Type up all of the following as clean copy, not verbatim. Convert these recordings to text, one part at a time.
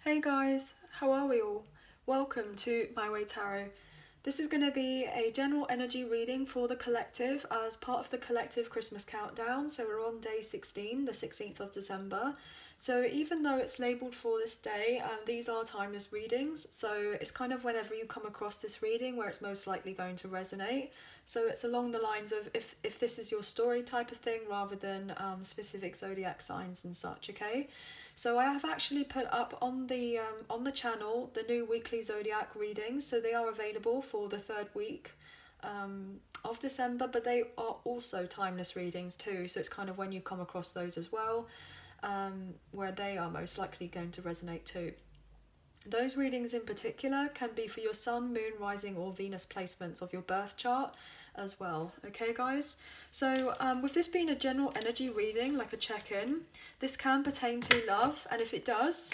Hey guys, how are we all? Welcome to My Way Tarot. This is going to be a general energy reading for the collective as part of the collective Christmas countdown. So we're on day 16, the 16th of December. So even though it's labelled for this day, these are timeless readings. So it's kind of whenever you come across this reading where it's most likely going to resonate. So it's along the lines of if this is your story type of thing rather than specific zodiac signs and such, okay? So I have actually put up on the channel the new weekly zodiac readings. So they are available for the third week of December, but they are also timeless readings too. So it's kind of when you come across those as well, where they are most likely going to resonate too. Those readings in particular can be for your sun, moon, rising or Venus placements of your birth chart as well. Okay guys, so with this being a general energy reading, like a check-in, this can pertain to love, and if it does,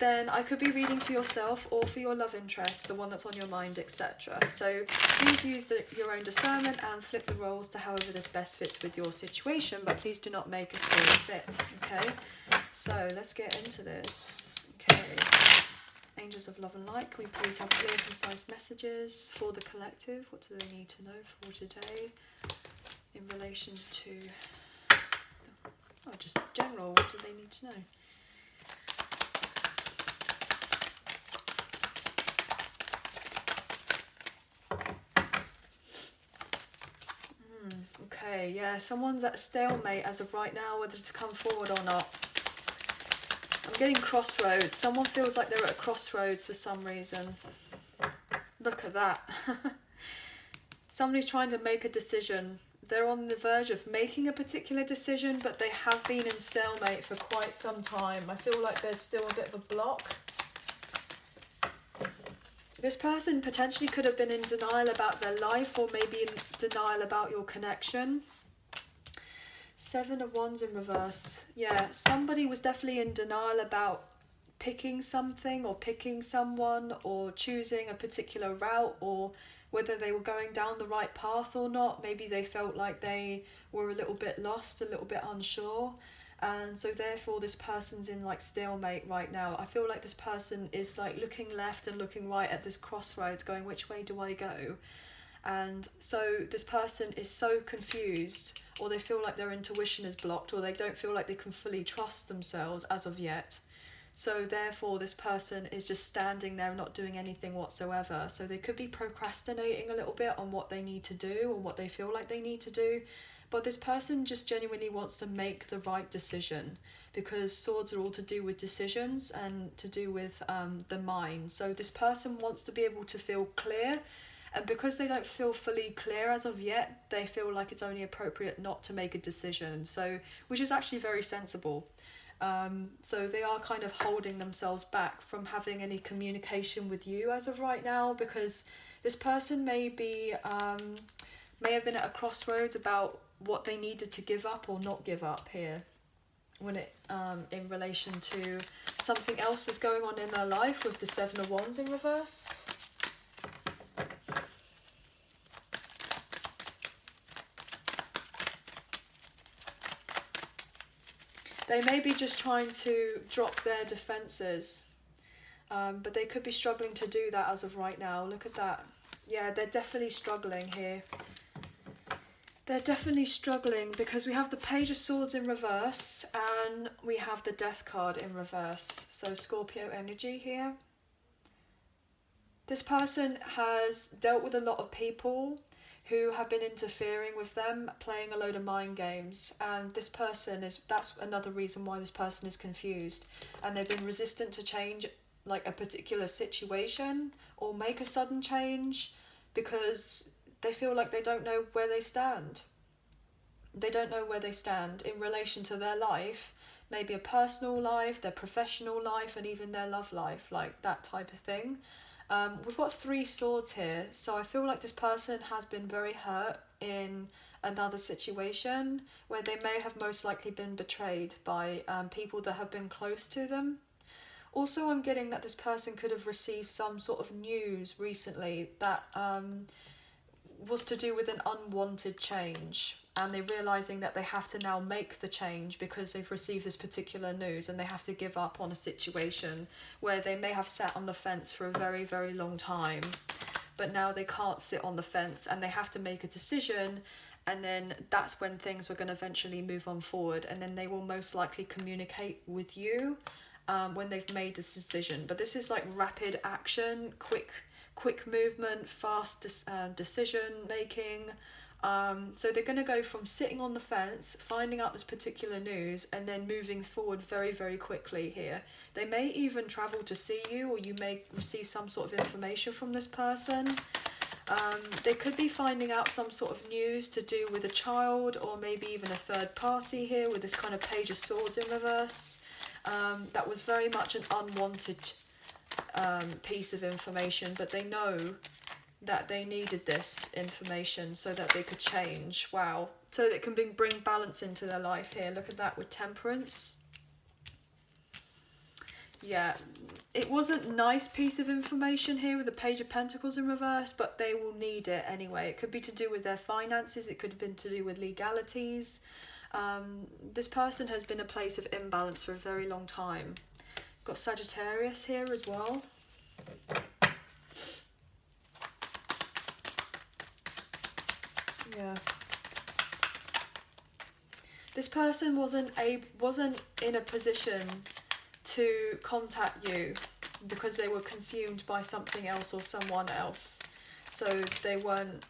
then I could be reading for yourself or for your love interest, the one that's on your mind, etc. So please use your own discernment and flip the roles to however this best fits with your situation, but please do not make a story fit. Okay, so let's get into this. Okay, Angels of Love and Light, can we please have clear, concise messages for the collective? What do they need to know for today in relation to, just general, what do they need to know? Okay, yeah, someone's at a stalemate as of right now, whether to come forward or not. I'm getting crossroads. Someone feels like they're at a crossroads for some reason. Look at that. Somebody's trying to make a decision. They're on the verge of making a particular decision, but they have been in stalemate for quite some time. I feel like there's still a bit of a block. This person potentially could have been in denial about their life, or maybe in denial about your connection. 7 of Wands in reverse. Yeah, somebody was definitely in denial about picking something or picking someone or choosing a particular route, or whether they were going down the right path or not. Maybe they felt like they were a little bit lost, a little bit unsure. And so therefore this person's in like stalemate right now. I feel like this person is like looking left and looking right at this crossroads, going, which way do I go? And so this person is so confused, or they feel like their intuition is blocked, or they don't feel like they can fully trust themselves as of yet. So therefore this person is just standing there not doing anything whatsoever. So they could be procrastinating a little bit on what they need to do or what they feel like they need to do. But this person just genuinely wants to make the right decision, because swords are all to do with decisions and to do with the mind. So this person wants to be able to feel clear, and because they don't feel fully clear as of yet, they feel like it's only appropriate not to make a decision. So, which is actually very sensible. So they are kind of holding themselves back from having any communication with you as of right now, because this person may have been at a crossroads about what they needed to give up or not give up here, when it in relation to something else is going on in their life with the 7 of Wands in reverse. They may be just trying to drop their defences, but they could be struggling to do that as of right now. Look at that. Yeah, they're definitely struggling here. They're definitely struggling because we have the Page of Swords in reverse and we have the Death card in reverse. So Scorpio energy here. This person has dealt with a lot of people who have been interfering with them, playing a load of mind games, and this person that's another reason why this person is confused, and they've been resistant to change like a particular situation or make a sudden change because they feel like they don't know where they stand. They don't know where they stand in relation to their life, maybe a personal life, their professional life, and even their love life, like that type of thing. We've got 3 swords here, so I feel like this person has been very hurt in another situation where they may have most likely been betrayed by people that have been close to them. Also, I'm getting that this person could have received some sort of news recently that was to do with an unwanted change. and they're realizing that they have to now make the change because they've received this particular news, and they have to give up on a situation where they may have sat on the fence for a very, very long time, but now they can't sit on the fence and they have to make a decision. And then that's when things were going to eventually move on forward, and then they will most likely communicate with you when they've made this decision. But this is like rapid action, quick movement, fast decision making. So they're going to go from sitting on the fence, finding out this particular news, and then moving forward very, very quickly here. They may even travel to see you, or you may receive some sort of information from this person. They could be finding out some sort of news to do with a child, or maybe even a third party here with this kind of Page of Swords in reverse. That was very much an unwanted piece of information, but they know that they needed this information so that they could change. Wow. So that it can bring balance into their life here. Look at that with Temperance. Yeah, it wasn't a nice piece of information here with the Page of Pentacles in reverse, but they will need it anyway. It could be to do with their finances. It could have been to do with legalities. This person has been a place of imbalance for a very long time. Got Sagittarius here as well. Yeah. This person wasn't in a position to contact you because they were consumed by something else or someone else. So they weren't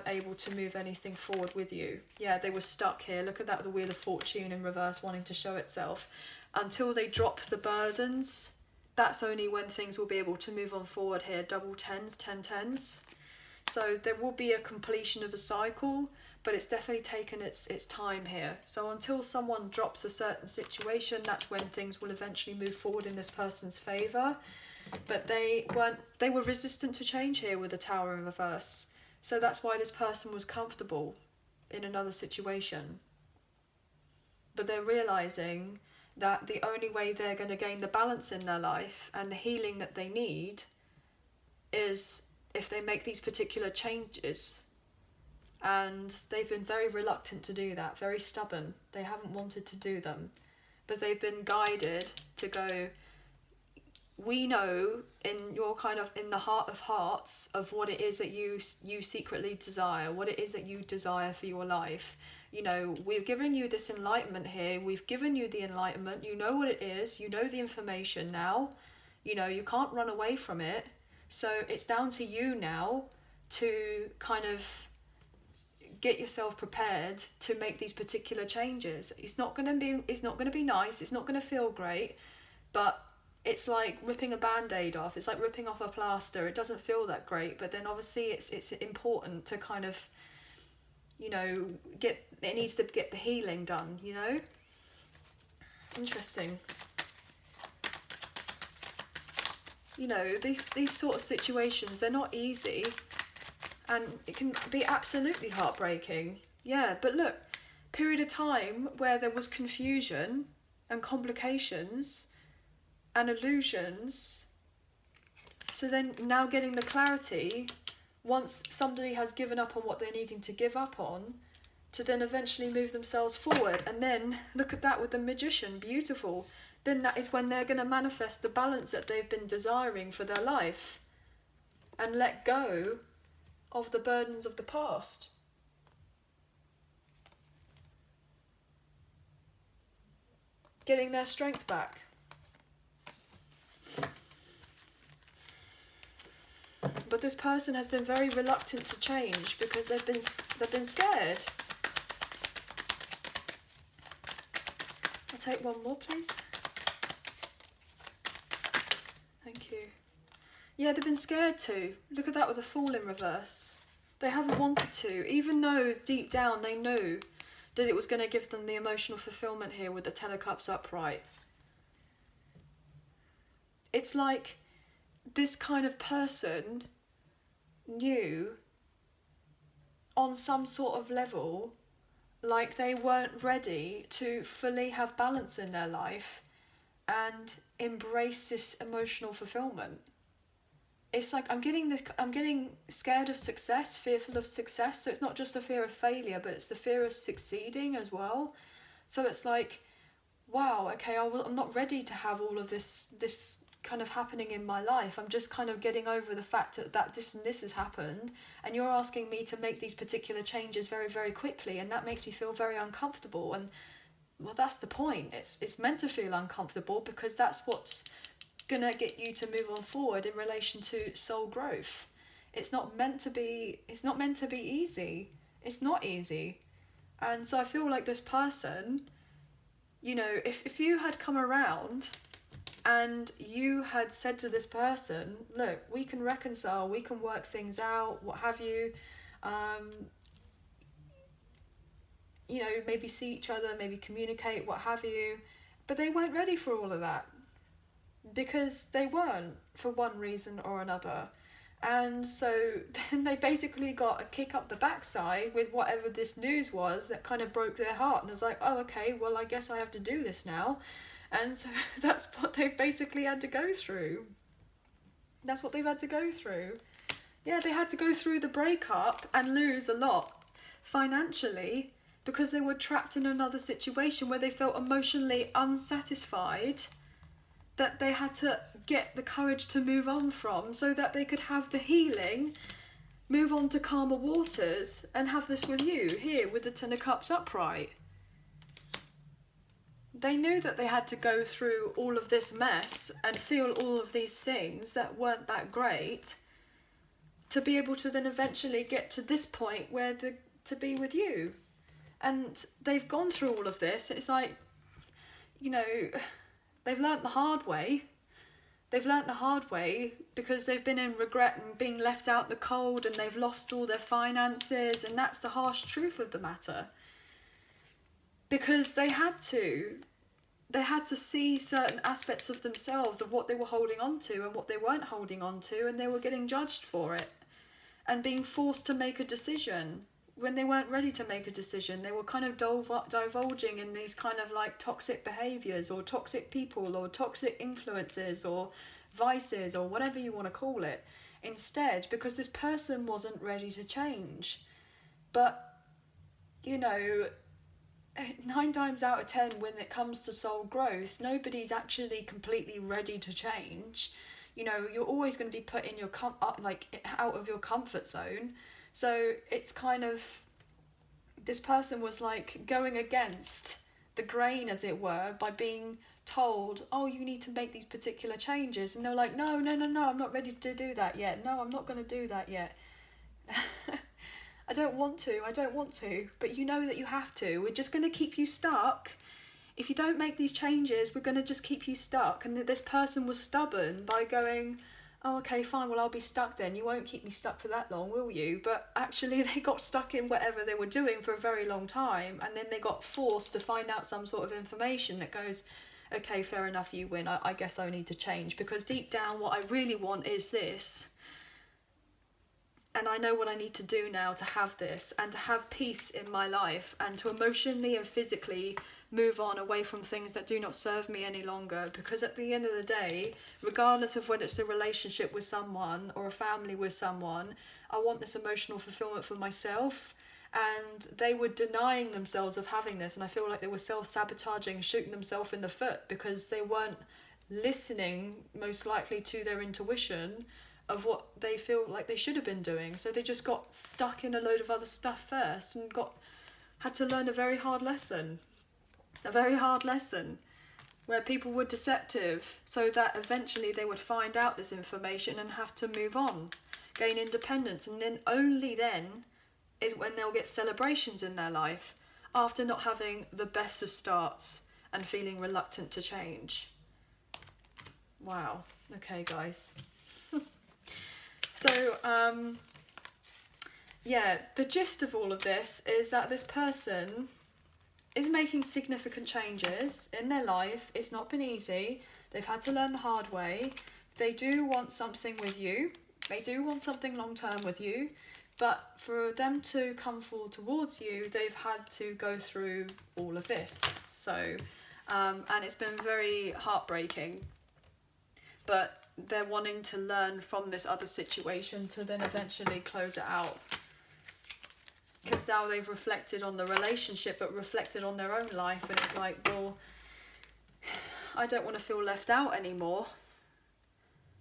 able to move anything forward with you. Yeah, they were stuck here. Look at that, the Wheel of Fortune in reverse wanting to show itself. Until they drop the burdens, that's only when things will be able to move on forward here. Double tens, 10 tens. So there will be a completion of a cycle, but it's definitely taken its time here. So until someone drops a certain situation, that's when things will eventually move forward in this person's favour. But they were resistant to change here with the Tower in reverse. So that's why this person was comfortable in another situation. But they're realising that the only way they're going to gain the balance in their life and the healing that they need is if they make these particular changes. And they've been very reluctant to do that, very stubborn. They haven't wanted to do them, but they've been guided to go, we know in the heart of hearts of what it is that you secretly desire, what it is that you desire for your life. You know, we've given you this enlightenment here. We've given you the enlightenment. You know what it is. You know the information now. You know, you can't run away from it. So it's down to you now to kind of get yourself prepared to make these particular changes. It's not going to be nice. It's not going to feel great, but it's like ripping a band-aid off. It's like ripping off a plaster. It doesn't feel that great, but then obviously it's important to kind of, you know, it needs to get the healing done, you know? Interesting. You know, these sort of situations, they're not easy, and it can be absolutely heartbreaking. Yeah, but look, period of time where there was confusion and complications and illusions, so then now getting the clarity once somebody has given up on what they're needing to give up on, to then eventually move themselves forward. And then look at that with the Magician, beautiful. Then that is when they're going to manifest the balance that they've been desiring for their life and let go of the burdens of the past. Getting their strength back. But this person has been very reluctant to change because they've been scared. I'll take one more, please. Thank you. Yeah, they've been scared to. Look at that with the Fool in reverse. They haven't wanted to, even though deep down they knew that it was going to give them the emotional fulfillment here with the Ten of Cups upright. It's like this kind of person knew on some sort of level, like they weren't ready to fully have balance in their life and embrace this emotional fulfillment. it's like I'm getting scared of success, fearful of success. So it's not just the fear of failure, but it's the fear of succeeding as well. So it's like, wow, okay, I'm not ready to have all of this kind of happening in my life. I'm just kind of getting over the fact that this and this has happened, and you're asking me to make these particular changes very, very quickly, and that makes me feel very uncomfortable. And well, that's the point. It's meant to feel uncomfortable, because that's what's gonna get you to move on forward in relation to soul growth. It's not meant to be easy. It's not easy. And so I feel like this person, you know, if you had come around and you had said to this person, look, we can reconcile, we can work things out, what have you, you know, maybe see each other, maybe communicate, what have you, but they weren't ready for all of that, because they weren't, for one reason or another. And so then they basically got a kick up the backside with whatever this news was that kind of broke their heart, and was like, oh, okay, well, I guess I have to do this now. And so that's what they've basically had to go through. That's what they've had to go through. Yeah, they had to go through the breakup and lose a lot financially, because they were trapped in another situation where they felt emotionally unsatisfied, that they had to get the courage to move on from, so that they could have the healing, move on to calmer waters, and have this with you here with the Ten of Cups upright. They knew that they had to go through all of this mess and feel all of these things that weren't that great, to be able to then eventually get to this point where to be with you. And they've gone through all of this. It's like, you know, they've learnt the hard way. They've learnt the hard way because they've been in regret and being left out in the cold, and they've lost all their finances, and that's the harsh truth of the matter. Because they had to see certain aspects of themselves, of what they were holding on to and what they weren't holding on to, and they were getting judged for it and being forced to make a decision when they weren't ready to make a decision. They were kind of divulging in these kind of like toxic behaviours, or toxic people, or toxic influences, or vices, or whatever you want to call it, instead, because this person wasn't ready to change. But, you know, 9 times out of 10, when it comes to soul growth, nobody's actually completely ready to change. You know, you're always going to be put in your out of your comfort zone. So it's kind of, this person was like going against the grain, as it were, by being told, oh, you need to make these particular changes, and they're like, no, I'm not ready to do that yet. No, I'm not going to do that yet. I don't want to, but you know that you have to. We're just going to keep you stuck. If you don't make these changes, we're going to just keep you stuck. And this person was stubborn by going, oh, okay, fine, well, I'll be stuck then. You won't keep me stuck for that long, will you? But actually, they got stuck in whatever they were doing for a very long time, and then they got forced to find out some sort of information that goes, okay, fair enough, you win. I guess I need to change, because deep down, what I really want is this. And I know what I need to do now to have this, and to have peace in my life, and to emotionally and physically move on away from things that do not serve me any longer. Because at the end of the day, regardless of whether it's a relationship with someone or a family with someone, I want this emotional fulfillment for myself. And they were denying themselves of having this, and I feel like they were self-sabotaging, shooting themselves in the foot, because they weren't listening, most likely, to their intuition of what they feel like they should have been doing. So they just got stuck in a load of other stuff first, and had to learn a very hard lesson, where people were deceptive, so that eventually they would find out this information and have to move on, gain independence, and then only then is when they'll get celebrations in their life, after not having the best of starts and feeling reluctant to change. Wow. Okay, guys. So, yeah, the gist of all of this is that this person is making significant changes in their life. It's not been easy. They've had to learn the hard way. They do want something with you. They do want something long-term with you. But for them to come forward towards you, they've had to go through all of this. So, and it's been very heartbreaking. But they're wanting to learn from this other situation to then eventually close it out. Because now they've reflected on the relationship, but reflected on their own life, and it's like, well, I don't want to feel left out anymore.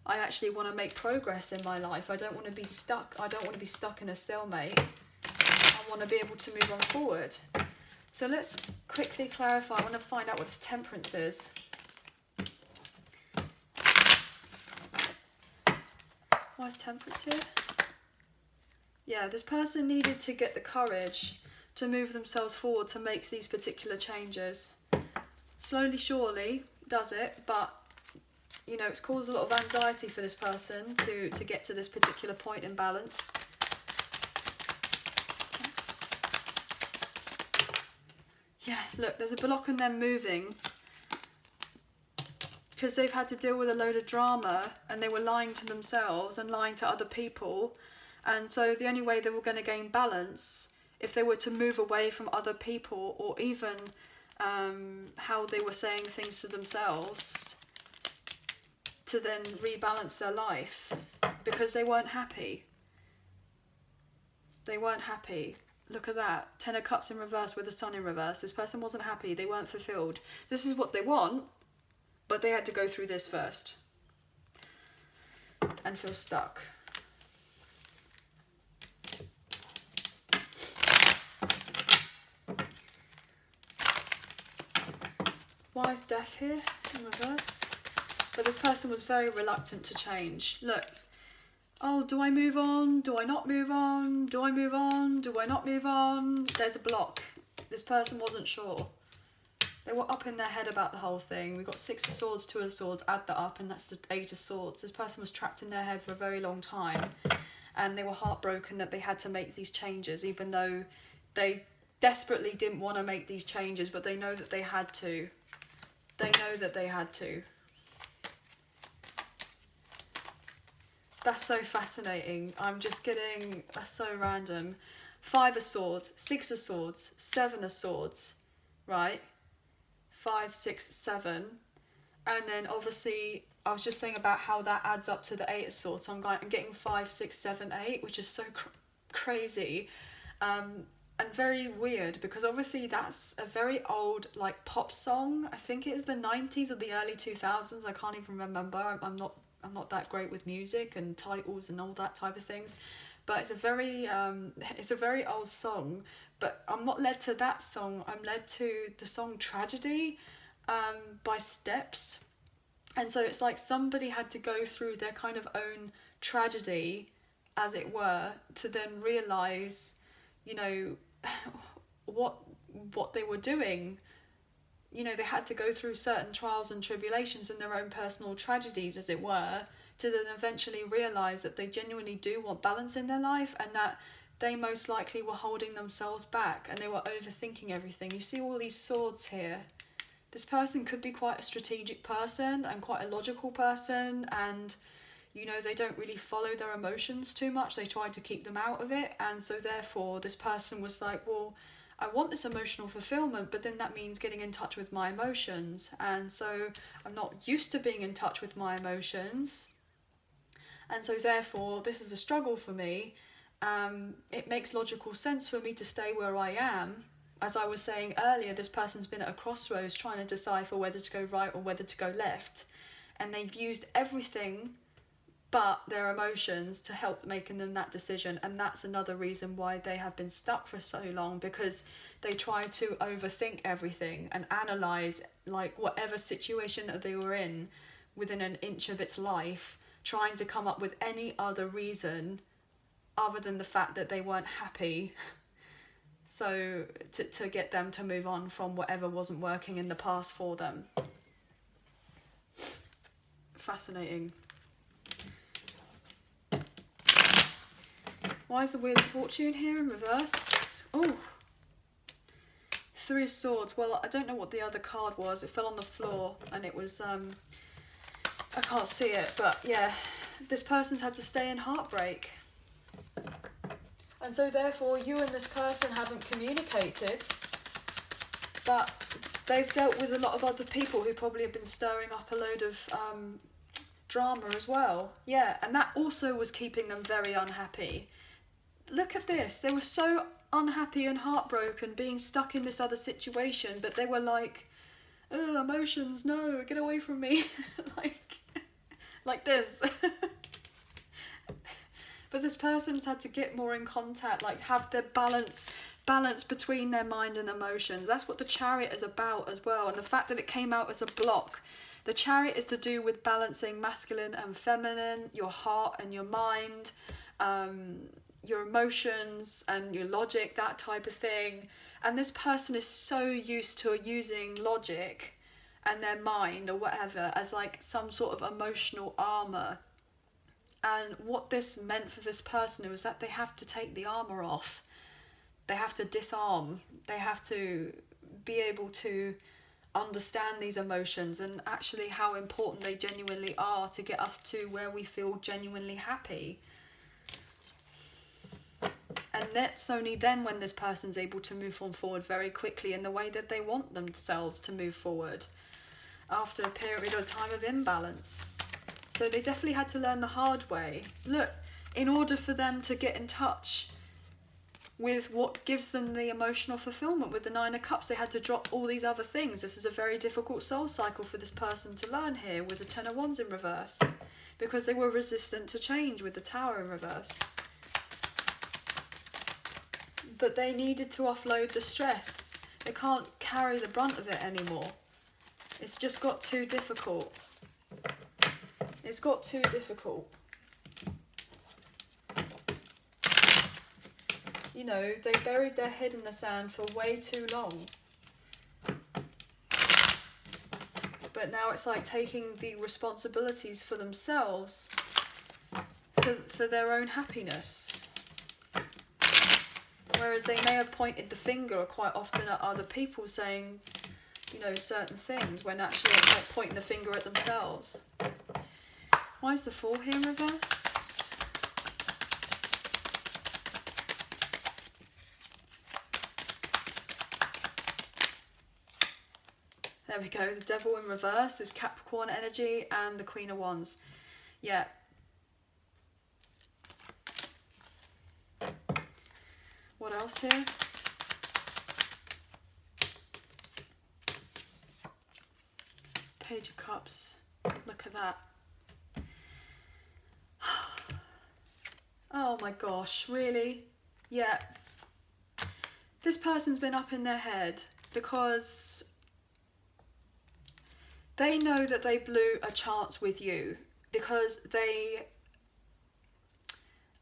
I actually want to make progress in my life. I don't want to be stuck. I don't want to be stuck in a stalemate. I want to be able to move on forward. So let's quickly clarify. I want to find out what this temperance is. Why is temperance here? Yeah, this person needed to get the courage to move themselves forward to make these particular changes. Slowly, surely, does it, but you know, it's caused a lot of anxiety for this person to get to this particular point in balance. Yeah, look, there's a block in them moving because they've had to deal with a load of drama, and they were lying to themselves and lying to other people. And so the only way they were going to gain balance, if they were to move away from other people, or even how they were saying things to themselves, to then rebalance their life, because they weren't happy. They weren't happy. Look at that. 10 of Cups in reverse with the Sun in reverse. This person wasn't happy. They weren't fulfilled. This is what they want, but they had to go through this first and feel stuck. Why is Death here in reverse? But this person was very reluctant to change. Look. Oh, do I move on? Do I not move on? Do I move on? Do I not move on? There's a block. This person wasn't sure. They were up in their head about the whole thing. We've got 6 of Swords, 2 of Swords, add that up, and that's the 8 of Swords. This person was trapped in their head for a very long time, and they were heartbroken that they had to make these changes, even though they desperately didn't want to make these changes, but they know that they had to. They know that they had to. That's so fascinating. I'm just getting, that's so random. 5 of Swords, 6 of Swords, 7 of Swords, right? 5, 6, 7. And then obviously, I was just saying about how that adds up to the 8 of Swords. So I'm getting 5, 6, 7, 8, which is so crazy. And very weird, because obviously that's a very old like pop song. I think it is the 90s or the early 2000s. I can't even remember. I'm not that great with music and titles and all that type of things, but it's a very old song. But I'm not led to that song. I'm led to the song Tragedy by Steps. And so it's like somebody had to go through their kind of own tragedy, as it were, to then realise, you know, what they were doing. You know, they had to go through certain trials and tribulations and their own personal tragedies, as it were, to then eventually realise that they genuinely do want balance in their life, and that they most likely were holding themselves back and they were overthinking everything. You see all these swords here. This person could be quite a strategic person and quite a logical person, and you know, they don't really follow their emotions too much. They try to keep them out of it, and so therefore this person was like, well, I want this emotional fulfillment, but then that means getting in touch with my emotions. And so I'm not used to being in touch with my emotions. And so therefore, this is a struggle for me. It makes logical sense for me to stay where I am. As I was saying earlier, this person's been at a crossroads trying to decipher whether to go right or whether to go left. And they've used everything but their emotions to help making them that decision. And that's another reason why they have been stuck for so long, because they tried to overthink everything and analyse like whatever situation that they were in within an inch of its life, trying to come up with any other reason other than the fact that they weren't happy, so to get them to move on from whatever wasn't working in the past for them. Fascinating. Why is the Wheel of Fortune here in reverse? Oh, 3 of Swords. Well, I don't know what the other card was. It fell on the floor and it was, I can't see it, but yeah, this person's had to stay in heartbreak. And so therefore you and this person haven't communicated, but they've dealt with a lot of other people who probably have been stirring up a load of drama as well. Yeah, and that also was keeping them very unhappy. Look at this. They were so unhappy and heartbroken being stuck in this other situation, but they were like, oh, emotions, no, get away from me. like this. But this person's had to get more in contact, like have their balance between their mind and emotions. That's what the Chariot is about as well. And the fact that it came out as a block. The Chariot is to do with balancing masculine and feminine, your heart and your mind, your emotions and your logic, that type of thing. And this person is so used to using logic and their mind or whatever as like some sort of emotional armor. And what this meant for this person was that they have to take the armor off. They have to disarm. They have to be able to understand these emotions and actually how important they genuinely are to get us to where we feel genuinely happy. And that's only then when this person's able to move on forward very quickly in the way that they want themselves to move forward after a period of time of imbalance. So they definitely had to learn the hard way. Look, in order for them to get in touch with what gives them the emotional fulfillment with the Nine of Cups, they had to drop all these other things. This is a very difficult soul cycle for this person to learn here with the Ten of Wands in reverse, because they were resistant to change with the Tower in reverse. But they needed to offload the stress. They can't carry the brunt of it anymore. It's just got too difficult. It's got too difficult. You know, they buried their head in the sand for way too long. But now it's like taking the responsibilities for themselves, for their own happiness. Whereas they may have pointed the finger quite often at other people saying, you know, certain things, when actually it's like pointing the finger at themselves. Why is the Fool here in reverse? There we go. The Devil in reverse is Capricorn energy and the Queen of Wands. Yeah. What else here? Page of Cups. Look at that. Oh my gosh, really? Yeah. This person's been up in their head because they know that they blew a chance with you, because they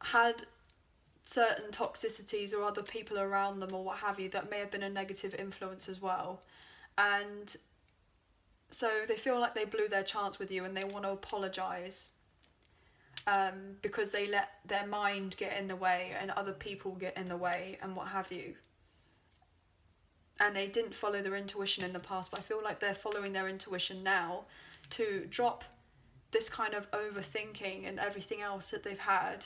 had certain toxicities or other people around them or what have you that may have been a negative influence as well. And so they feel like they blew their chance with you and they want to apologise. Because they let their mind get in the way and other people get in the way and what have you. And they didn't follow their intuition in the past, but I feel like they're following their intuition now to drop this kind of overthinking and everything else that they've had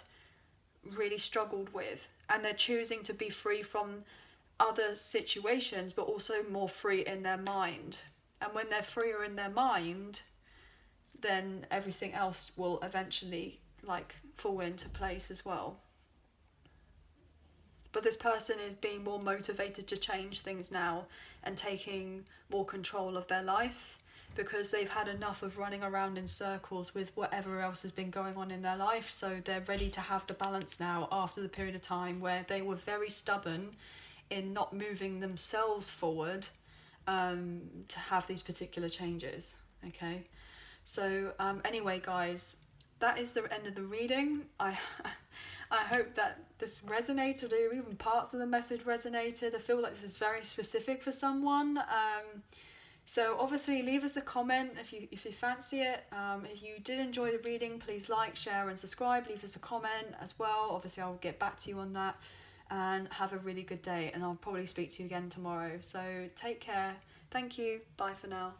really struggled with. And they're choosing to be free from other situations, but also more free in their mind. And when they're freer in their mind, then everything else will eventually like fall into place as well. But this person is being more motivated to change things now and taking more control of their life, because they've had enough of running around in circles with whatever else has been going on in their life. So they're ready to have the balance now after the period of time where they were very stubborn in not moving themselves forward to have these particular changes. Okay, so anyway guys, that is the end of the reading. I hope that this resonated, or even parts of the message resonated. I feel like this is very specific for someone. So obviously leave us a comment if you fancy it. If you did enjoy the reading, please like, share and subscribe. Leave us a comment as well. Obviously I'll get back to you on that. And have a really good day, and I'll probably speak to you again tomorrow. So take care. Thank you. Bye for now.